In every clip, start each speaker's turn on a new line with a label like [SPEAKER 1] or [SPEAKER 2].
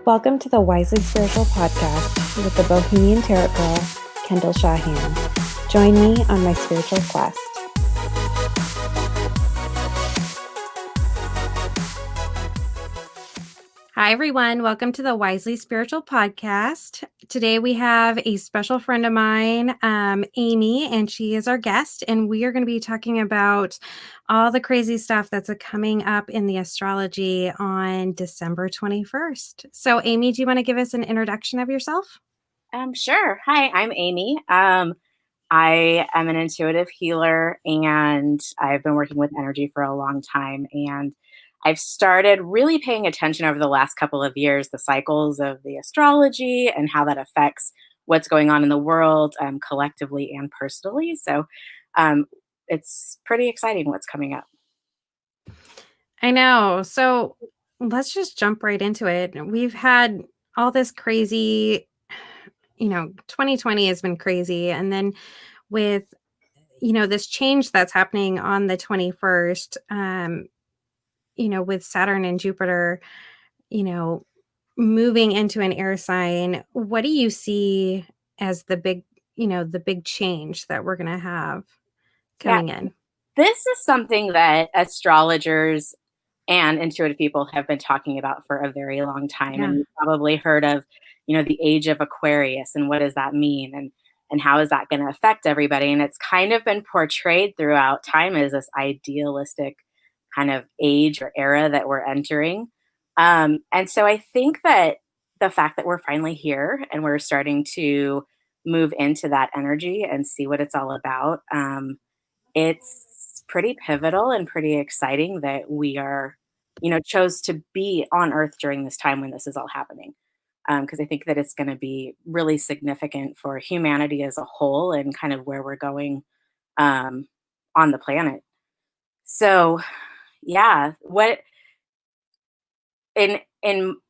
[SPEAKER 1] Welcome to the Wisely Spiritual Podcast with the Bohemian Tarot Girl, Kendall Shahan. Join me on my spiritual quest. Hi, everyone. Welcome to the Wisely Spiritual Podcast. Today we have a special friend of mine, Amy, and she is our guest. And we are going to be talking about all the crazy stuff that's coming up in the astrology on December 21st. So, Amy, do you want to give us an introduction of yourself?
[SPEAKER 2] Sure. Hi, I'm Amy. I am an intuitive healer and I've been working with energy for a long time. And I've started really paying attention over the last couple of years, the cycles of the astrology and how that affects what's going on in the world, collectively and personally. So um, it's pretty exciting what's coming up.
[SPEAKER 1] I know. So, let's just jump right into it. We've had all this crazy, 2020 has been crazy. And then with this change that's happening on the 21st, with Saturn and Jupiter, you know, moving into an air sign, what do you see as the big change that we're going to have
[SPEAKER 2] Yeah,
[SPEAKER 1] coming in?
[SPEAKER 2] this is something that astrologers and intuitive people have been talking about for a very long time.
[SPEAKER 1] Yeah.
[SPEAKER 2] And you've probably heard of, the age of Aquarius and what does that mean and how is that going to affect everybody? And it's kind of been portrayed throughout time as this idealistic kind of age or era that we're entering. And so I think that the fact that we're finally here and we're starting to move into that energy and see what it's all about, it's pretty pivotal and pretty exciting that we are, chose to be on Earth during this time when this is all happening. Because I think that it's going to be really significant for humanity as a whole and kind of where we're going um, on the planet. So, yeah, what in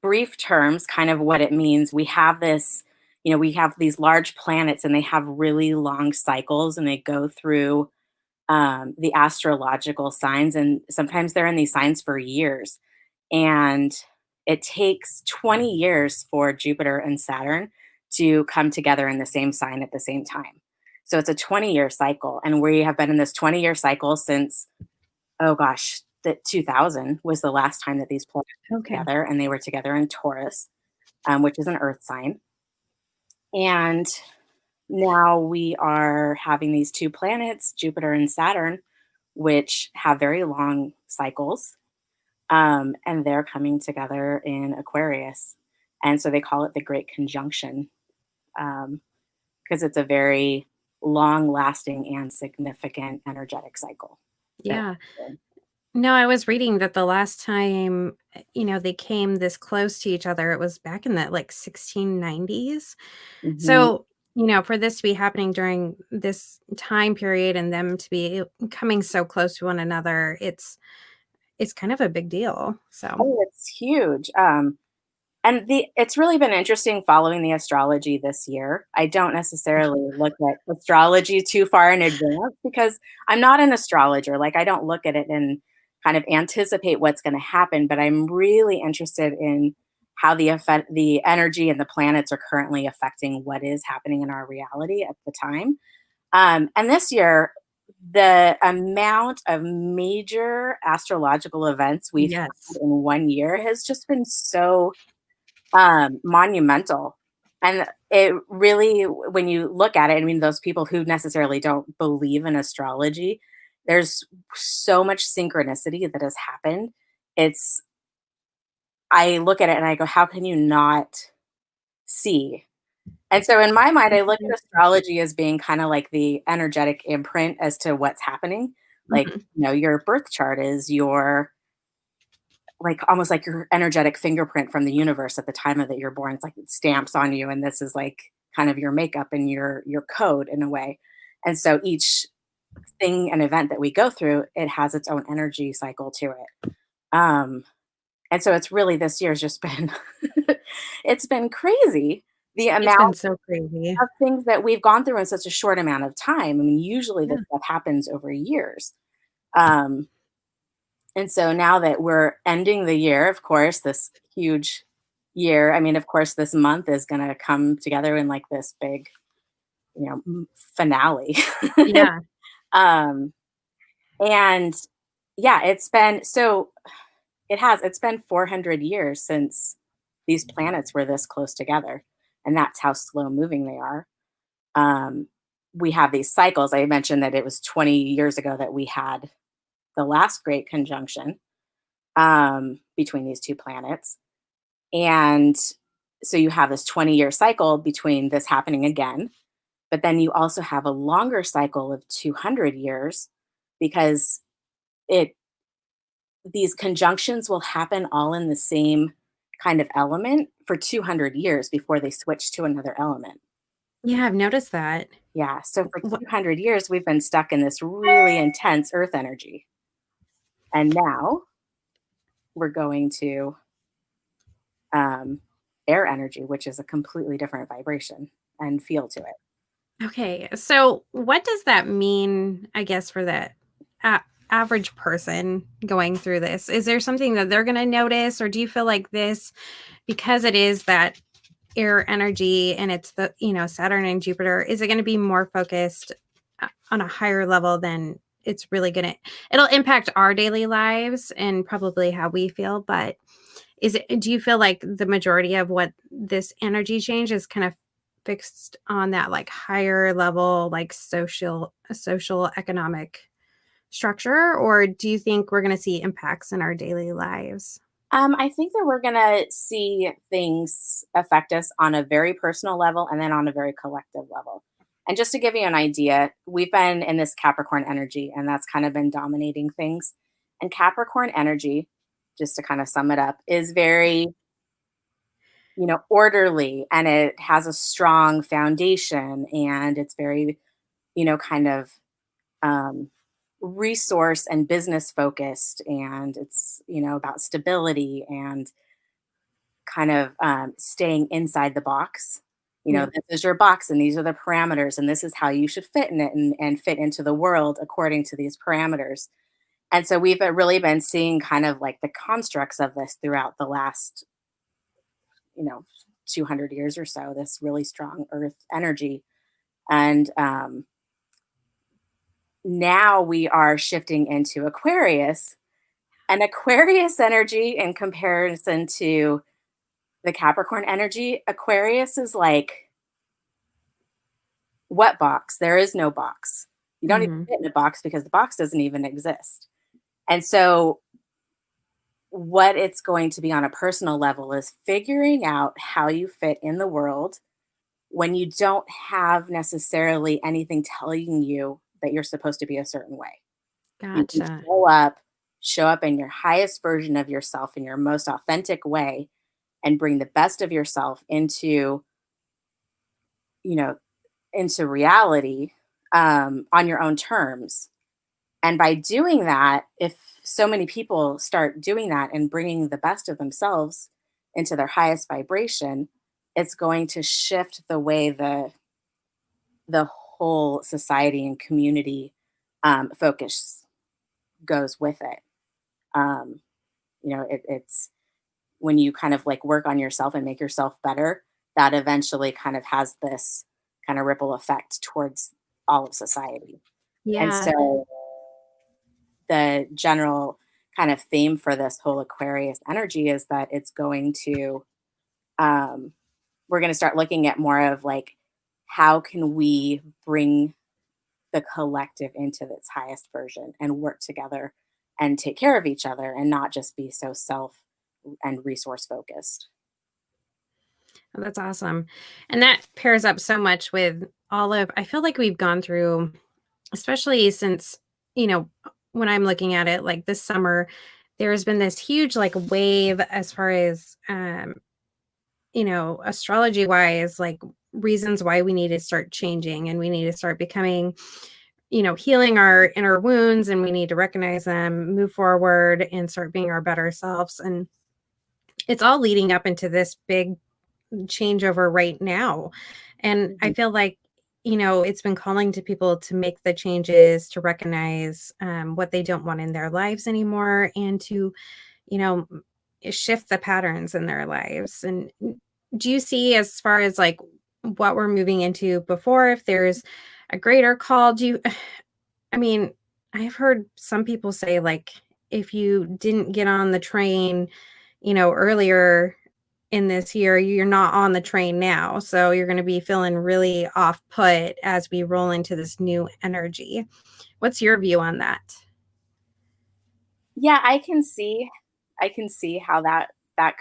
[SPEAKER 2] brief terms, kind of what it means, we have this, we have these large planets and they have really long cycles and they go through the astrological signs, and sometimes they're in these signs for years. And it takes 20 years for Jupiter and Saturn to come together in the same sign at the same time. So it's a 20-year cycle. And we have been in this 20-year cycle since, oh gosh, that 2000 was the last time that these planets were
[SPEAKER 1] Okay.
[SPEAKER 2] together, and they were together in Taurus, which is an earth sign. And now we are having these two planets, Jupiter and Saturn, which have very long cycles. And they're coming together in Aquarius. And so they call it the Great Conjunction because it's a very long lasting and significant energetic cycle.
[SPEAKER 1] Yeah. No, I was reading that the last time, they came this close to each other, it was back in the like 1690s.
[SPEAKER 2] Mhm.
[SPEAKER 1] So, for this to be happening during this time period and them to be coming so close to one another, it's kind of a big deal. So,
[SPEAKER 2] Oh, it's huge. And it's really been interesting following the astrology this year. I don't necessarily look at astrology too far in advance because I'm not an astrologer. Like I don't look at it and kind of anticipate what's going to happen, but I'm really interested in how the energy and the planets are currently affecting what is happening in our reality at the time. And this year, the amount of major astrological events we've
[SPEAKER 1] yes.
[SPEAKER 2] had in one year has just been so monumental. And it really, when you look at it, I mean, those people who necessarily don't believe in astrology, there's so much synchronicity that has happened. It's, I look at it and I go, how can you not see? And so in my mind, I look at astrology as being kind of like the energetic imprint as to what's happening. Like,
[SPEAKER 1] Mhm.
[SPEAKER 2] your birth chart is your like almost like your energetic fingerprint from the universe at the time of that you're born. It's like it stamps on you, and this is like kind of your makeup and your code in a way. And so each thing and event that we go through, it has its own energy cycle to it. Um, and so it's really this year's just been it's been crazy the
[SPEAKER 1] It's been
[SPEAKER 2] amount
[SPEAKER 1] so crazy.
[SPEAKER 2] of things that we've gone through in such a short amount of time. I mean, usually this
[SPEAKER 1] Yeah.
[SPEAKER 2] stuff happens over years. Um, And so now that we're ending the year, of course, this huge year. I mean, of course, this month is going to come together in like this big, finale.
[SPEAKER 1] Yeah.
[SPEAKER 2] um, and yeah, it's been 400 years since these planets were this close together, and that's how slow moving they are. Um, we have these cycles. I mentioned that it was 20 years ago that we had the last great conjunction between these two planets. And so you have this 20-year cycle between this happening again, but then you also have a longer cycle of 200 years because it these conjunctions will happen all in the same kind of element for 200 years before they switch to another element.
[SPEAKER 1] Yeah, I've noticed that.
[SPEAKER 2] Yeah, so for
[SPEAKER 1] Wha
[SPEAKER 2] 200 years we've been stuck in this really intense earth energy. And now we're going to um, air energy, which is a completely different vibration and feel to it.
[SPEAKER 1] Okay, so what does that mean, I guess, for the average person going through this? Is there something that they're gonna notice, or do you feel like this, because it is that air energy and it's the, Saturn and Jupiter, is it gonna be more focused on a higher level than it's really gonna it'll impact our daily lives and probably how we feel, but do you feel like the majority of what this energy change is kind of fixed on that like higher level, like social economic structure, or do you think we're going to see impacts in our daily lives?
[SPEAKER 2] I think that we're going to see things affect us on a very personal level and then on a very collective level. And just to give you an idea, we've been in this Capricorn energy, and that's kind of been dominating things. And Capricorn energy, just to kind of sum it up, is very, orderly, and it has a strong foundation, and it's very, kind of um, resource and business focused, and it's about stability and kind of staying inside the box.
[SPEAKER 1] Yeah.
[SPEAKER 2] This is your box, and these are the parameters, and this is how you should fit in it, and fit into the world according to these parameters. And so we've really been seeing kind of like the constructs of this throughout the last, you know 200 years or so, this really strong earth energy. And now we are shifting into Aquarius. And Aquarius energy, in comparison to the Capricorn energy, Aquarius is like, what box? There is no box. You don't even
[SPEAKER 1] Hmm.
[SPEAKER 2] fit in a box because the box doesn't even exist. And so, what it's going to be on a personal level is figuring out how you fit in the world when you don't have necessarily anything telling you that you're supposed to be a certain way. You can
[SPEAKER 1] Gotcha.
[SPEAKER 2] show up in your highest version of yourself in your most authentic way, and bring the best of yourself you know, into reality, on your own terms. And by doing that, if so many people start doing that and bringing the best of themselves into their highest vibration, it's going to shift the way the whole society and community focus goes with it. Um, it's when you kind of like work on yourself and make yourself better, that eventually kind of has this kind of ripple effect towards all of society. And
[SPEAKER 1] Yeah.
[SPEAKER 2] so the general kind of theme for this whole Aquarius energy is that um, we're going to start looking at more of like, how can we bring the collective into its highest version and work together and take care of each other and not just be so self and resource focused.
[SPEAKER 1] Oh, that's awesome. And that pairs up so much with I feel like we've gone through, especially since, you know, when I'm looking at it, like this summer, there's been this huge like wave as far as, astrology wise, like reasons why we need to start changing and we need to start becoming, healing our inner wounds, and we need to recognize them, move forward, and start being our better selves. And it's all leading up into this big changeover right now. And I
[SPEAKER 2] Mhm.
[SPEAKER 1] feel like, it's been calling to people to make the changes, to recognize what they don't want in their lives anymore, and to, you know, shift the patterns in their lives. And do you see, as far as like what we're moving into before, if there's a greater call? I mean, I've heard some people say, like, if you didn't get on the train, earlier in this year, you're not on the train now. So you're going to be feeling really off put as we roll into this new energy. What's your view on that?
[SPEAKER 2] Yeah, I can see how that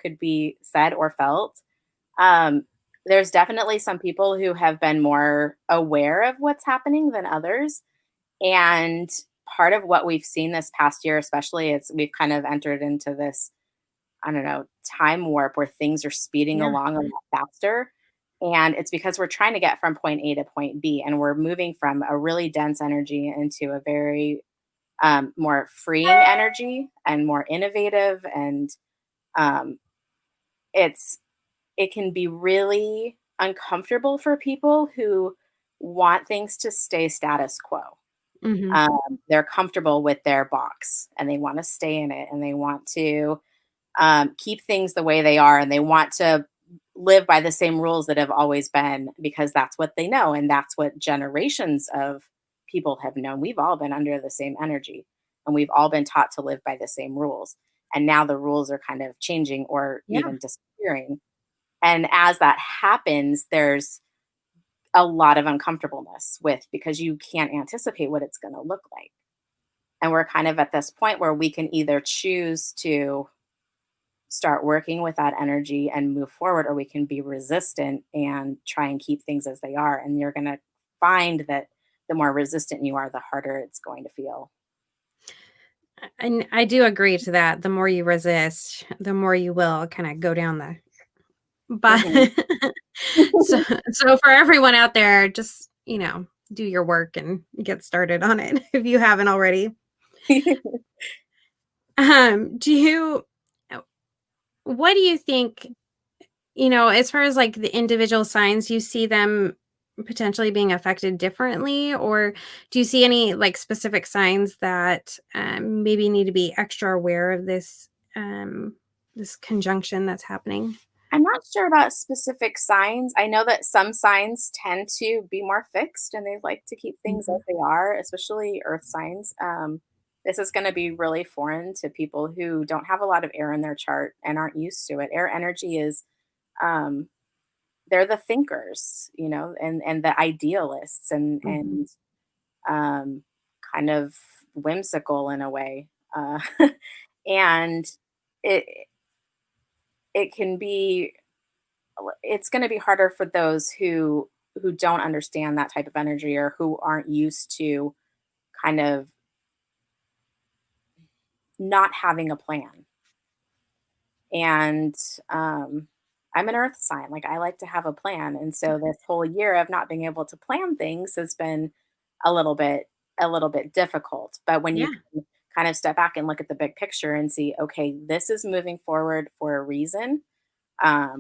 [SPEAKER 2] could be said or felt. Um, there's definitely some people who have been more aware of what's happening than others. And part of what we've seen this past year, especially, it's we've kind of entered into this, I don't know, time warp where things are speeding
[SPEAKER 1] Yeah.
[SPEAKER 2] along a lot faster. And it's because we're trying to get from point A to point B, and we're moving from a really dense energy into a very more freeing energy and more innovative. And um, it's it can be really uncomfortable for people who want things to stay status quo.
[SPEAKER 1] Hmm.
[SPEAKER 2] They're comfortable with their box and they want to stay in it, and they want to keep things the way they are, and they want to live by the same rules that have always been, because that's what they know and that's what generations of people have known. We've all been under the same energy, and we've all been taught to live by the same rules. And now the rules are kind of changing or
[SPEAKER 1] Yeah.
[SPEAKER 2] even disappearing. And as that happens, there's a lot of uncomfortableness with, because you can't anticipate what it's going to look like. And we're kind of at this point where we can either choose to start working with that energy and move forward, or we can be resistant and try and keep things as they are. And you're going to find that the more resistant you are, the harder it's going to feel.
[SPEAKER 1] And I do agree to that. The more you resist, the more you will kind of go down the but
[SPEAKER 2] Mhm.
[SPEAKER 1] so so for everyone out there, just, do your work and get started on it if you haven't already. Do you what do you think, as far as like the individual signs, you see them potentially being affected differently, or do you see any like specific signs that maybe need to be extra aware of this conjunction that's happening?
[SPEAKER 2] I'm not sure about specific signs. I know that some signs tend to be more fixed and they like to keep things
[SPEAKER 1] Mhm.
[SPEAKER 2] as they are, especially earth signs. This is going to be really foreign to people who don't have a lot of air in their chart and aren't used to it. Air energy is, um, they're the thinkers, and the idealists, and
[SPEAKER 1] Mhm.
[SPEAKER 2] um, kind of whimsical in a way. And it it can be it's going to be harder for those who don't understand that type of energy, or who aren't used to kind of not having a plan. And um, I'm an earth sign. Like, I like to have a plan, and so this whole year of not being able to plan things has been a little bit a little bit difficult. But when you
[SPEAKER 1] Yeah.
[SPEAKER 2] can kind of step back and look at the big picture and see, okay, this is moving forward for a reason.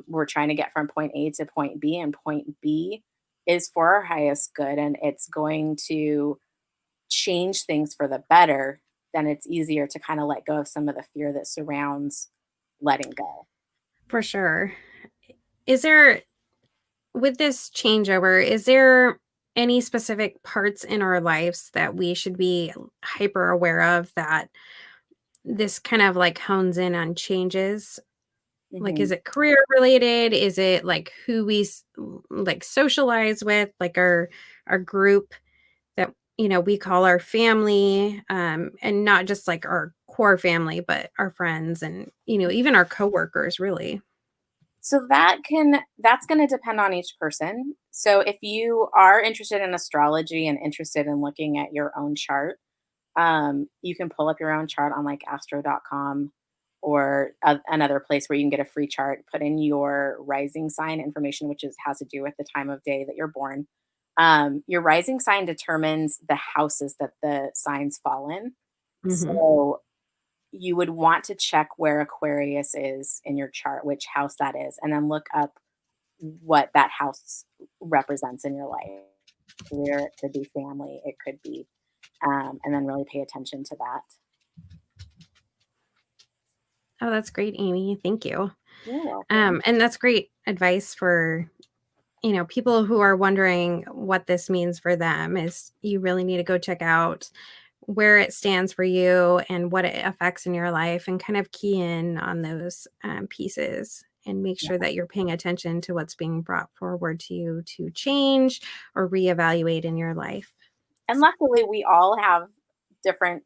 [SPEAKER 2] We're trying to get from point A to point B, and point B is for our highest good, and it's going to change things for the better. Then it's easier to kind of let go of some of the fear that surrounds letting go.
[SPEAKER 1] For sure. Is there, with this changeover, is there any specific parts in our lives that we should be hyper aware of that this kind of like hones in on changes? Like, is
[SPEAKER 2] Mhm.
[SPEAKER 1] it career related? Is it like who like socialize with, like our group that we call our family, and not just like our core family, but our friends and even our coworkers, really.
[SPEAKER 2] So that's going to depend on each person. So if you are interested in astrology and interested in looking at your own chart, you can pull up your own chart on like astro.com, or another place where you can get a free chart. Put in your rising sign information, which has to do with the time of day that you're born. Your rising sign determines the houses that the signs fall in.
[SPEAKER 1] Hmm.
[SPEAKER 2] So you would want to check where Aquarius is in your chart, which house that is, and then look up what that house represents in your life. Career, it could be family, it could be, and then really pay attention to that.
[SPEAKER 1] Oh, that's great, Amy. Thank you.
[SPEAKER 2] You're welcome.
[SPEAKER 1] And that's great advice for, people who are wondering what this means for them is you really need to go check out where it stands for you and what it affects in your life and kind of key in on those pieces and make
[SPEAKER 2] Yeah.
[SPEAKER 1] sure that you're paying attention to what's being brought forward to you to change or reevaluate in your life.
[SPEAKER 2] And luckily, we all have different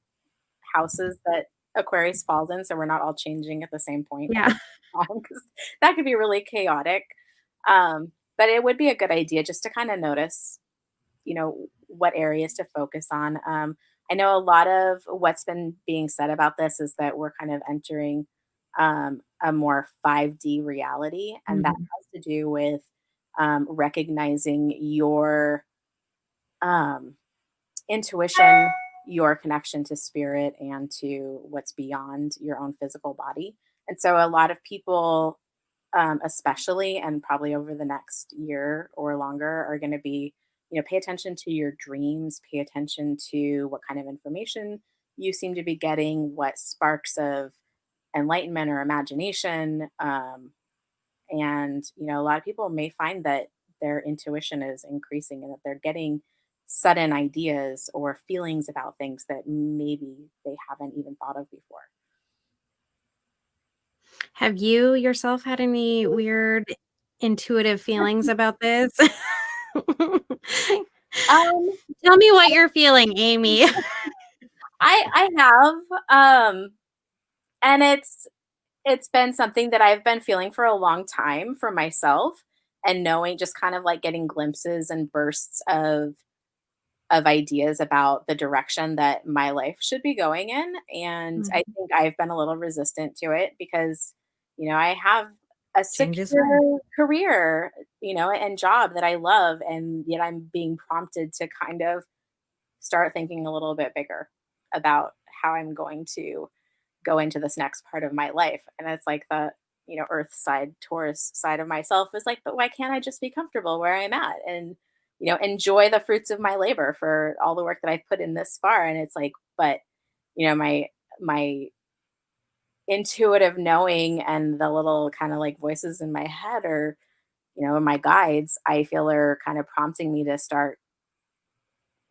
[SPEAKER 2] houses that Aquarius falls in, so we're not all changing at the same point at the
[SPEAKER 1] Yeah.
[SPEAKER 2] same time, 'cause that could be really chaotic. But it would be a good idea just to kind of notice, what areas to focus on. I know a lot of what's been being said about this is that we're kind of entering a more 5D reality, and that
[SPEAKER 1] Mhm.
[SPEAKER 2] has to do with recognizing your um, intuition, your connection to spirit, and to what's beyond your own physical body. And so, a lot of people, especially and probably over the next year or longer, are going to be, pay attention to your dreams, pay attention to what kind of information you seem to be getting, what sparks of enlightenment or imagination. And, a lot of people may find that their intuition is increasing and that they're getting sudden ideas or feelings about things that maybe they haven't even thought of before.
[SPEAKER 1] Have you yourself had any weird intuitive feelings about this?
[SPEAKER 2] Um,
[SPEAKER 1] Tell me what you're feeling, Amy.
[SPEAKER 2] I have, and it's been something that I've been feeling for a long time for myself, and knowing, just kind of like getting glimpses and bursts of ideas about the direction that my life should be going in. And I
[SPEAKER 1] Mhm.
[SPEAKER 2] think I've been a little resistant to it because, I have a
[SPEAKER 1] Change is fun.
[SPEAKER 2] secure career, and job that I love. And yet I'm being prompted to kind of start thinking a little bit bigger about how I'm going to go into this next part of my life. And it's like the, earth side, Taurus side of myself is like, but why can't I just be comfortable where I'm at and, enjoy the fruits of my labor for all the work that I've put in this far? And it's like, but, my intuitive knowing and the little kind of like voices in my head, or, my guides, I feel are kind of prompting me to start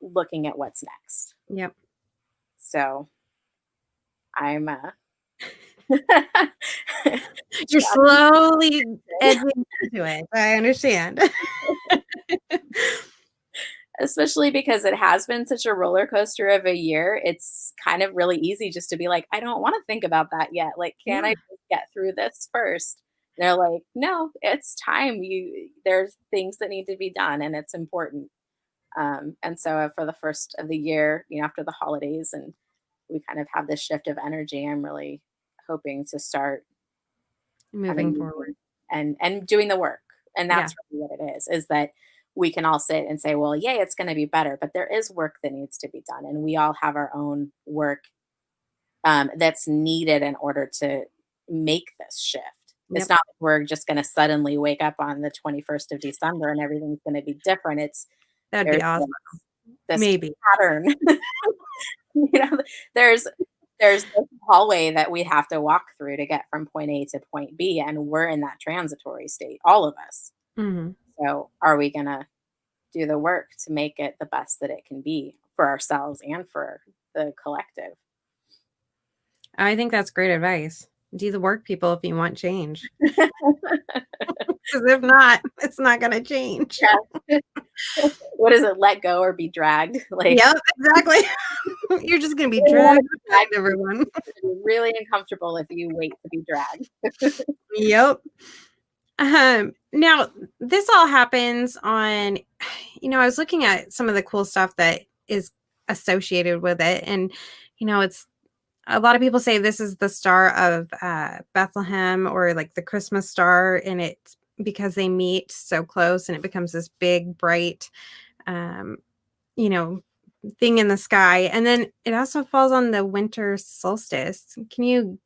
[SPEAKER 2] looking at what's next.
[SPEAKER 1] Yep.
[SPEAKER 2] So I'm
[SPEAKER 1] You're slowly edging into it. I understand.
[SPEAKER 2] especially because it has been such a roller coaster of a year. It's kind of really easy just to be like, I don't want to think about that yet. Like, can I
[SPEAKER 1] Yeah.
[SPEAKER 2] just get through this first? They're like, no, it's time. There's things that need to be done, and it's important. And so, for the first of the year, after the holidays, and we kind of have this shift of energy, I'm really hoping to start kind of
[SPEAKER 1] Moving forward.
[SPEAKER 2] using and doing the work. And
[SPEAKER 1] Yeah.
[SPEAKER 2] that's really what it is that we can all sit and say, well, yay, it's going to be better, but there is work that needs to be done, and we all have our own work that's needed in order to make this shift. It's
[SPEAKER 1] Yep.
[SPEAKER 2] not like we're just going to suddenly wake up on the 21st of December and everything's going to be different.
[SPEAKER 1] That'd be
[SPEAKER 2] There's
[SPEAKER 1] awesome.
[SPEAKER 2] this
[SPEAKER 1] Maybe.
[SPEAKER 2] pattern. you know there's this hallway that we have to walk through to get from point A to point B, and we're in that transitory state, all of us.
[SPEAKER 1] Mhm.
[SPEAKER 2] So are we going to do the work to make it the best that it can be for ourselves and for the collective?
[SPEAKER 1] I think that's great advice. Do the work, people, if you want change. Because if not, it's not gonna change.
[SPEAKER 2] Yeah. What is it? Let go or be dragged? Like,
[SPEAKER 1] Yep, exactly. You're just gonna be
[SPEAKER 2] you don't want
[SPEAKER 1] dragged
[SPEAKER 2] to be
[SPEAKER 1] behind
[SPEAKER 2] dragged.
[SPEAKER 1] everyone.
[SPEAKER 2] It's gonna be really uncomfortable if you wait to be dragged.
[SPEAKER 1] Yep. Now this all happens on, I was looking at some of the cool stuff that is associated with it, and it's a lot of people say this is the star of Bethlehem or like the Christmas star, and it's because they meet so close and it becomes this big, bright, um, you know, thing in the sky. And then it also falls on the winter solstice. Can you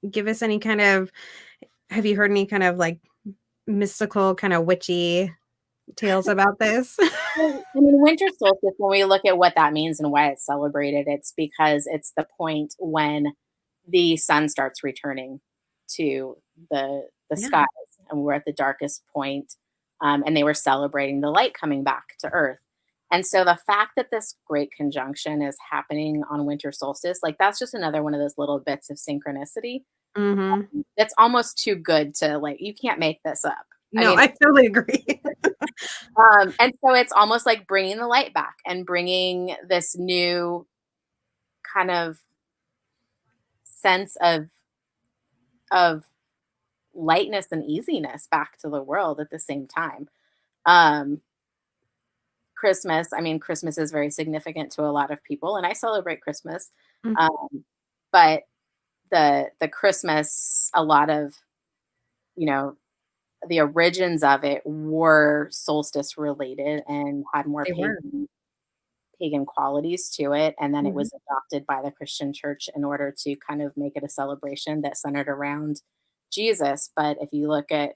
[SPEAKER 1] give us any kind of, have you heard any kind of like mystical, kind of witchy tales about this?
[SPEAKER 2] Well, I mean, winter solstice, when we look at what that means and why it's celebrated, it's because it's the point when the sun starts returning to the
[SPEAKER 1] Yeah.
[SPEAKER 2] skies, and we're at the darkest point, and they were celebrating the light coming back to Earth. And so the fact that this great conjunction is happening on winter solstice, like that's just another one of those little bits of synchronicity.
[SPEAKER 1] Mhm.
[SPEAKER 2] It's almost too good to like, you can't make this up. I
[SPEAKER 1] No,
[SPEAKER 2] mean,
[SPEAKER 1] I totally agree.
[SPEAKER 2] and so it's almost like bringing the light back and bringing this new kind of sense of lightness and easiness back to the world at the same time. Um, Christmas, I mean, Christmas is very significant to a lot of people, and I celebrate Christmas.
[SPEAKER 1] Mhm.
[SPEAKER 2] Um, but the Christmas, a lot of, you know, the origins of it were solstice related and had more
[SPEAKER 1] They were.
[SPEAKER 2] pagan qualities to it, and then it
[SPEAKER 1] Mhm.
[SPEAKER 2] was adopted by the Christian church in order to kind of make it a celebration that centered around Jesus. But if you look at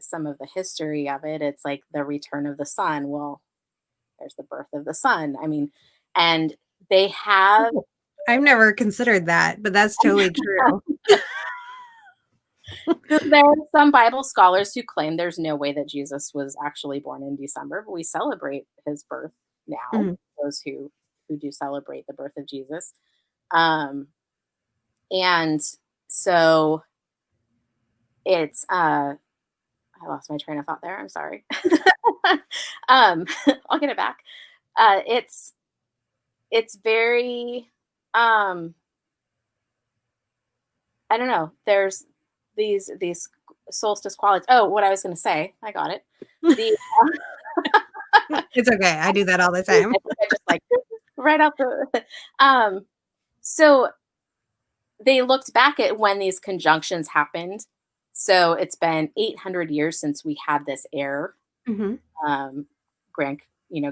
[SPEAKER 2] some of the history of it, it's like the return of the sun. Well, there's the birth of the sun. I mean, and they have
[SPEAKER 1] Oh, I've never considered that, but that's totally true.
[SPEAKER 2] there are some Bible scholars who claim there's no way that Jesus was actually born in December, but we celebrate his birth now,
[SPEAKER 1] Mhm.
[SPEAKER 2] those who do celebrate the birth of Jesus. Um, and so it's I lost my train of thought there. I'm sorry. um, I'll get it back. It's very I don't know. There's these solstice qualities. Oh, what I was going to say, I got it. The
[SPEAKER 1] It's okay. I do that all the
[SPEAKER 2] I
[SPEAKER 1] time.
[SPEAKER 2] think I just like right out the so they looked back at when these conjunctions happened. So it's been 800 years since we had this air
[SPEAKER 1] Mhm.
[SPEAKER 2] um, grand,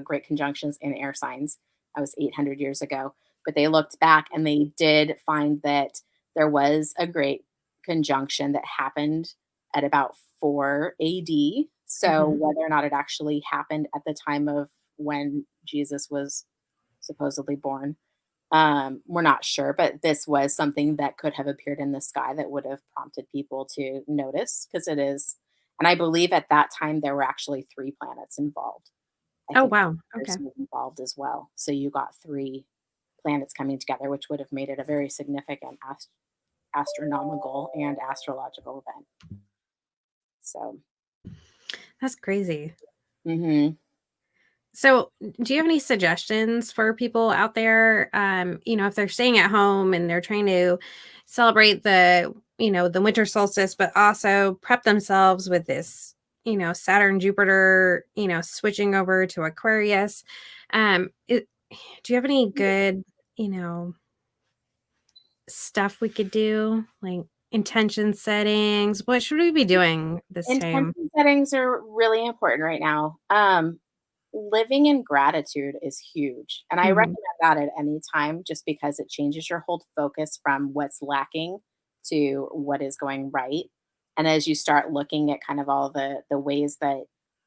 [SPEAKER 2] great conjunctions in air signs. That was 800 years ago. But they looked back and they did find that there was a great conjunction that happened at about 4 AD. So
[SPEAKER 1] Mhm.
[SPEAKER 2] whether or not it actually happened at the time of when Jesus was supposedly born, we're not sure, but this was something that could have appeared in the sky that would have prompted people to notice because it is. And I believe at that time there were actually three planets involved. I
[SPEAKER 1] Oh,
[SPEAKER 2] think
[SPEAKER 1] wow.
[SPEAKER 2] Mars
[SPEAKER 1] Okay.
[SPEAKER 2] was involved as well. So you got three planets coming together, which would have made it a very significant astronomical and astrological event. So,
[SPEAKER 1] That's crazy.
[SPEAKER 2] mhm.
[SPEAKER 1] So, do you have any suggestions for people out there, if they're staying at home and they're trying to celebrate the winter solstice, but also prep themselves with this, Saturn Jupiter, switching over to Aquarius. Do you have any good, you know, stuff we could do, like intention settings? What should we be doing this time?
[SPEAKER 2] Intention settings are really important right now. Living in gratitude is huge. And I
[SPEAKER 1] Mhm.
[SPEAKER 2] recommend that at any time just because it changes your whole focus from what's lacking to what is going right. And as you start looking at kind of all the ways that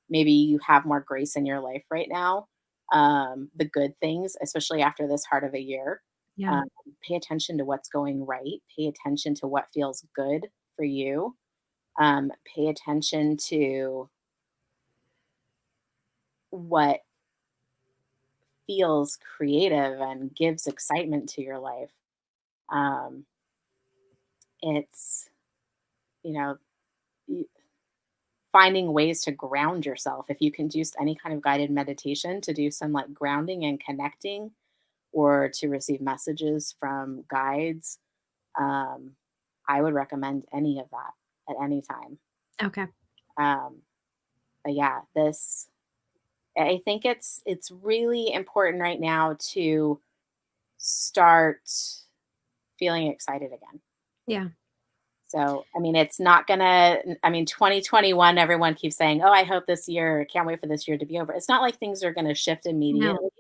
[SPEAKER 2] maybe you have more grace in your life right now, the good things, especially after this hard of a year,
[SPEAKER 1] Yeah.
[SPEAKER 2] um, pay attention to what's going right. Pay attention to what feels good for you. Pay attention to what feels creative and gives excitement to your life. Um, it's, you know, y- finding ways to ground yourself. If you can do any kind of guided meditation to do some like grounding and connecting or to receive messages from guides, um, I would recommend any of that at any time.
[SPEAKER 1] Okay.
[SPEAKER 2] Um, but yeah, I think it's really important right now to start feeling excited again.
[SPEAKER 1] Yeah.
[SPEAKER 2] So, I mean, it's not gonna, I mean, 2021, everyone keeps saying, oh, I hope this year, can't wait for this year to be over. It's not like things are gonna shift
[SPEAKER 1] No.
[SPEAKER 2] immediately,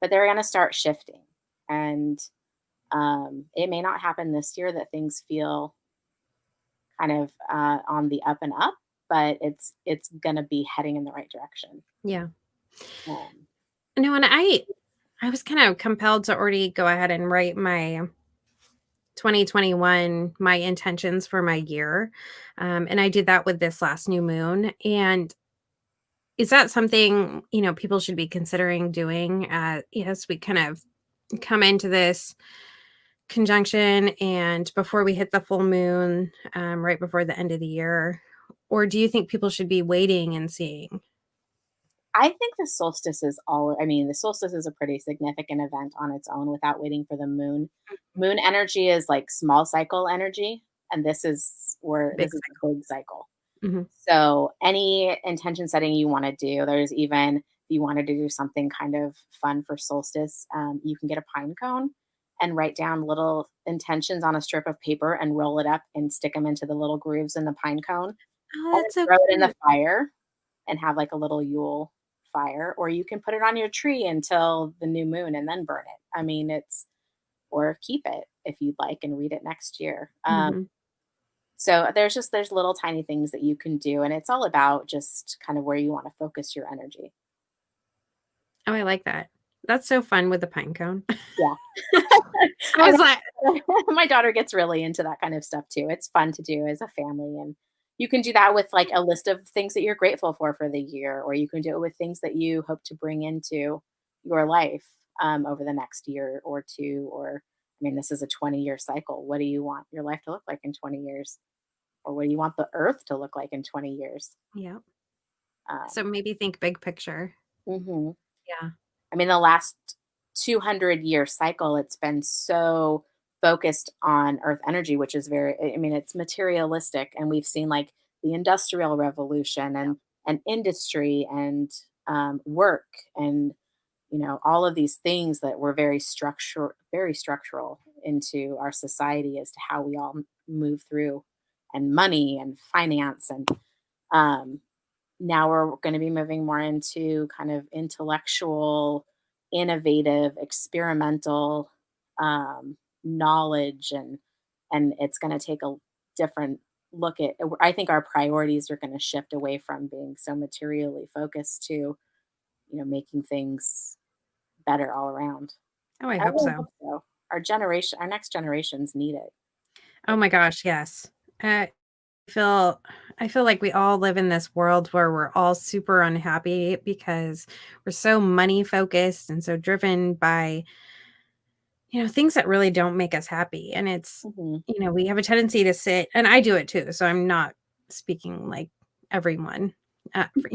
[SPEAKER 2] but they're gonna start shifting. And it may not happen this year that things feel kind of on the up and up, but it's gonna be heading in the right direction.
[SPEAKER 1] Yeah.
[SPEAKER 2] Um,
[SPEAKER 1] No, and I was kind of compelled to already go ahead and write my 2021 my intentions for my year. And I did that with this last new moon. And is that something, people should be considering doing as we kind of come into this conjunction and before we hit the full moon, right before the end of the year? Or do you think people should be waiting and seeing?
[SPEAKER 2] I think the solstice is a pretty significant event on its own without waiting for the moon. Moon energy is like small cycle energy, and
[SPEAKER 1] Big
[SPEAKER 2] this is a big cycle.
[SPEAKER 1] Mhm.
[SPEAKER 2] So any intention setting you want to do, there's even if you wanted to do something kind of fun for solstice, you can get a pine cone and write down little intentions on a strip of paper and roll it up and stick them into the little grooves in the pine cone,
[SPEAKER 1] Oh,
[SPEAKER 2] and
[SPEAKER 1] that's
[SPEAKER 2] then
[SPEAKER 1] so
[SPEAKER 2] throw it in the
[SPEAKER 1] cute.
[SPEAKER 2] fire and have like a little Yule fire, or you can put it on your tree until the new moon and then burn it. I mean, or keep it if you'd like and read it next year.
[SPEAKER 1] Mhm.
[SPEAKER 2] So there's little tiny things that you can do, and it's all about just kind of where you want to focus your energy.
[SPEAKER 1] Oh, I like that. That's so fun with the pine cone.
[SPEAKER 2] Yeah.
[SPEAKER 1] I was like,
[SPEAKER 2] My daughter gets really into that kind of stuff too. It's fun to do as a family, and you can do that with like a list of things that you're grateful for the year, or you can do it with things that you hope to bring into your life over the next year or two. Or, I mean, this is a 20-year cycle. What do you want your life to look like in 20 years? Or what do you want the earth to look like in 20 years?
[SPEAKER 1] yeah. So
[SPEAKER 2] Um,
[SPEAKER 1] maybe think big picture.
[SPEAKER 2] mhm.
[SPEAKER 1] Yeah.
[SPEAKER 2] I mean, the last 200-year cycle, it's been so focused on earth energy, which is I mean, it's materialistic. And we've seen like the industrial revolution and industry and work and, all of these things that were very structural into our society as to how we all move through, and money and finance. And um, now we're going to be moving more into kind of intellectual, innovative, experimental knowledge, and it's going to take a different look at. I think our priorities are going to shift away from being so materially focused to, making things better all around.
[SPEAKER 1] Oh, I
[SPEAKER 2] I
[SPEAKER 1] hope
[SPEAKER 2] really
[SPEAKER 1] so.
[SPEAKER 2] hope so. Our next generations need it.
[SPEAKER 1] Oh my gosh, yes. Feel I feel like we all live in this world where we're all super unhappy because we're so money focused and so driven by, things that really don't make us happy. And
[SPEAKER 2] Mhm.
[SPEAKER 1] we have a tendency to sit, and I do it too. So I'm not speaking like everyone. For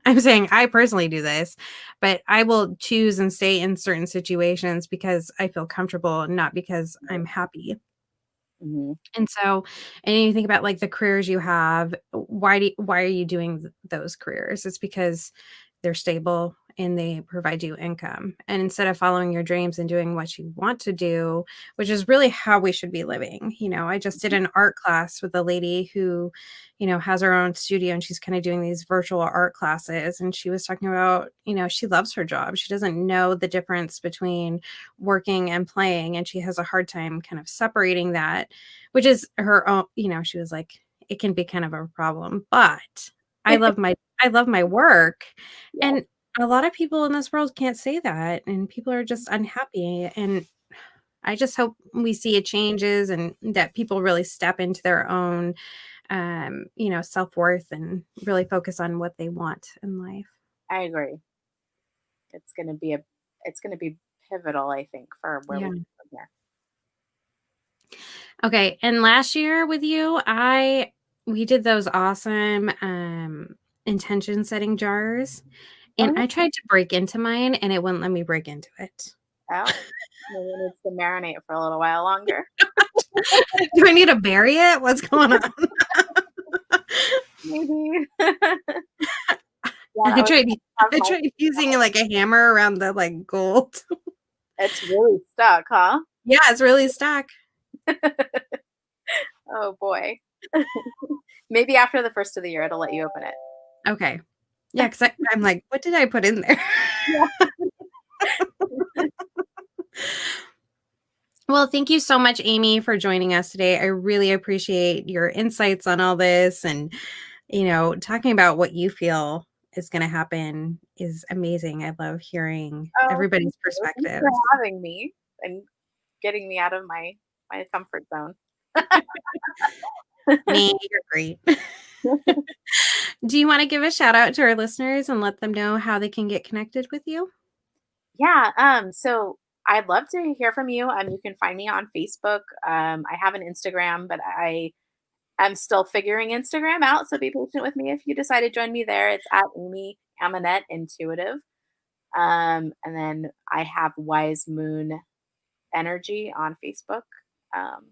[SPEAKER 1] I'm saying I personally do this, but I will choose and stay in certain situations because I feel comfortable, not because I'm happy.
[SPEAKER 2] Mhm.
[SPEAKER 1] And so, and you think about like the careers you have, why are you doing those careers? It's because they're stable and they provide you income. And instead of following your dreams and doing what you want to do, which is really how we should be living. I just did an art class with a lady who, has her own studio and she's kind of doing these virtual art classes. And she was talking about, she loves her job. She doesn't know the difference between working and playing. And she has a hard time kind of separating that, which is her own, she was like, it can be kind of a problem, but I love my I love my work.
[SPEAKER 2] Yeah,
[SPEAKER 1] And a lot of people in this world can't say that, and people are just unhappy, and I just hope we see it changes and that people really step into their own, self-worth and really focus on what they want in life.
[SPEAKER 2] I agree. It's gonna be pivotal, I think, for where we
[SPEAKER 1] Yeah.
[SPEAKER 2] go from here.
[SPEAKER 1] Okay, and last year with you, I we did those awesome, intention setting jars,
[SPEAKER 2] Oh,
[SPEAKER 1] and
[SPEAKER 2] yeah.
[SPEAKER 1] I tried to break into mine, and it wouldn't let me break into it.
[SPEAKER 2] Oh, maybe it needs to marinate for a little while longer.
[SPEAKER 1] Do I need to bury it? What's going on?
[SPEAKER 2] Maybe. Yeah, that
[SPEAKER 1] I
[SPEAKER 2] was
[SPEAKER 1] tried
[SPEAKER 2] have
[SPEAKER 1] I
[SPEAKER 2] my
[SPEAKER 1] tried using, like, a hammer around the, like, gold.
[SPEAKER 2] it's really stuck, huh?
[SPEAKER 1] Yeah, it's really stuck.
[SPEAKER 2] Oh, boy. Maybe after the first of the year, it'll let you open it.
[SPEAKER 1] Okay. Yeah, 'cause I'm like, "What did I put in there?"
[SPEAKER 2] Yeah.
[SPEAKER 1] Well, thank you so much, Amy, for joining us today. I really appreciate your insights on all this and, talking about what you feel is gonna happen is amazing. I love hearing
[SPEAKER 2] Oh, thank
[SPEAKER 1] everybody's
[SPEAKER 2] you. Thanks for
[SPEAKER 1] perspectives.
[SPEAKER 2] having me and getting me out of my my comfort zone.
[SPEAKER 1] Nee, you're great. Do you wanna give a shout out to our listeners and let them know how they can get connected with you?
[SPEAKER 2] Yeah, so I'd love to hear from you. You can find me on Facebook. I have an Instagram, but I'm still figuring Instagram out, so be patient with me if you decide to join me there. It's at Amy Amanette Intuitive. And then I have Wise Moon Energy on Facebook. Um,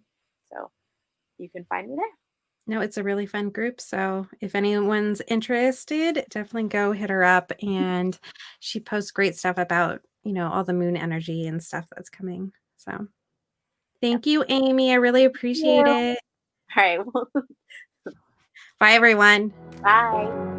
[SPEAKER 2] so you can find me there.
[SPEAKER 1] No, it's a really fun group, so if anyone's interested, definitely go hit her up, and she posts great stuff about, all the moon energy and stuff that's coming, so
[SPEAKER 2] Yep.
[SPEAKER 1] thank you, Amy, I really
[SPEAKER 2] Yeah.
[SPEAKER 1] appreciate
[SPEAKER 2] All
[SPEAKER 1] it.
[SPEAKER 2] right. Well,
[SPEAKER 1] Bye, everyone.
[SPEAKER 2] bye.